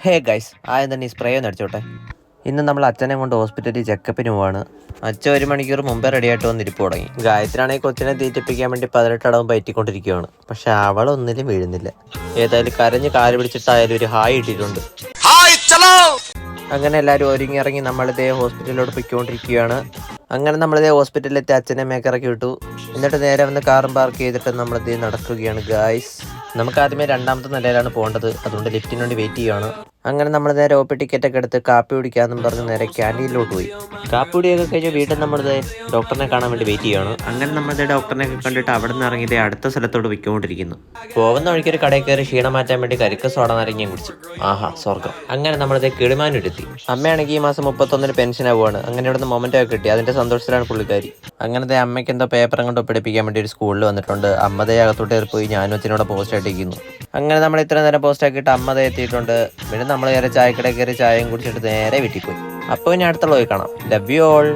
Hey guys, ആദ്യം തന്നെ ഈ സ്പ്രേ ഒന്ന് അടിച്ചോട്ടെ. ഇന്ന് നമ്മൾ അച്ഛനെ കൊണ്ട് ഹോസ്പിറ്റലിൽ ചെക്കപ്പിന് പോവാണ്. അച്ഛൻ 1 മണിക്കൂർ മുമ്പേ റെഡി ആയിട്ട് വന്നിരിപ്പ് തുടങ്ങി. ഗായത്രിയാണെങ്കിൽ കൊച്ചിനെ തീറ്റിപ്പിക്കാൻ വേണ്ടി 18 അടവും പറ്റിക്കൊണ്ടിരിക്കുകയാണ്. പക്ഷെ അവളൊന്നിലും വീഴുന്നില്ല. ഏതായാലും കരഞ്ഞ് കാല് പിടിച്ചിട്ടായാലും ഒരു ഹായ് ഇട്ടിട്ടുണ്ട്. അങ്ങനെ എല്ലാവരും ഒരുങ്ങിയിറങ്ങി നമ്മളിതേ ഹോസ്പിറ്റലിലോട്ട് പൊയ്ക്കൊണ്ടിരിക്കുകയാണ്. അങ്ങനെ നമ്മളിതേ ഹോസ്പിറ്റലിലെത്തി അച്ഛനെ മേക്കിറക്കി വിട്ടു. എന്നിട്ട് നേരെ വന്ന് കാറും പാർക്ക് ചെയ്തിട്ട് നമ്മളിതേ നടക്കുകയാണ് ഗായ്സ്. നമുക്ക് ആദ്യമേ 2ാമത്തെ നിലയിലാണ് പോകേണ്ടത്. അതുകൊണ്ട് ലിഫ്റ്റിന് വേണ്ടി വെയിറ്റ് ചെയ്യുകയാണ്. അങ്ങനെ നമ്മൾ നേരെ OP ടിക്കറ്റൊക്കെ എടുത്ത് കാപ്പി കുടിക്കാമെന്നും പറഞ്ഞ് നേരെ ക്യാൻറ്റീനിലോട്ട് പോയി. കാപ്പി കുടിയൊക്കെ കഴിഞ്ഞ് വീട്ടിൽ നമ്മളിത് ഡോക്ടറിനെ കാണാൻ വേണ്ടി വെയിറ്റ് ചെയ്യുകയാണ്. അങ്ങനെ നമ്മളിത് ഡോക്ടറിനെയൊക്കെ കണ്ടിട്ട് അവിടെ നിന്ന് ഇറങ്ങിയത് അടുത്ത സ്ഥലത്തോട്ട് പോയിക്കൊണ്ടിരിക്കുന്നു. പോകുന്ന വഴിക്കൊരു കടയിൽ കയറി ക്ഷീണം മാറ്റാൻ വേണ്ടി കരിക്ക് സോഡ നാരങ്ങയും കുടിച്ചു. ആഹാ സ്വർഗം. അങ്ങനെ നമ്മളിത് കിളിമാനൂരെത്തി. അമ്മയാണെങ്കിൽ ഈ മാസം 31-ന് പെൻഷൻ ആവുകയാണ്. അങ്ങനെ ഇവിടുന്ന് മൊമെൻ്റ് ഒക്കെ കിട്ടി. അതിൻ്റെ സന്തോഷത്തിലാണ് പുള്ളിക്കാരി. അങ്ങനത്തെ അമ്മയ്ക്ക് എന്തോ പേപ്പർ കൊണ്ട് ഒപ്പിടിപ്പിക്കാൻ വേണ്ടി ഒരു സ്കൂളിൽ വന്നിട്ടുണ്ട്. അമ്മതേ അകത്തോട്ട് കയറി പോയി ഞാനും അച്ഛനോട് പോസ്റ്റ് ആയിട്ടിരിക്കുന്നു. അങ്ങനെ നമ്മൾ ഇത്ര നേരം പോസ്റ്റ് ആക്കിയിട്ട് അമ്മതേ എത്തിയിട്ടുണ്ട്. പിന്നെ നമ്മൾ നേരെ ചായക്കടയിൽ കയറി ചായയും കുടിച്ചിട്ട് നേരെ വീട്ടിൽ പോയി. അപ്പോൾ ഇനി അടുത്തുള്ള പോയി കാണാം. Love you all.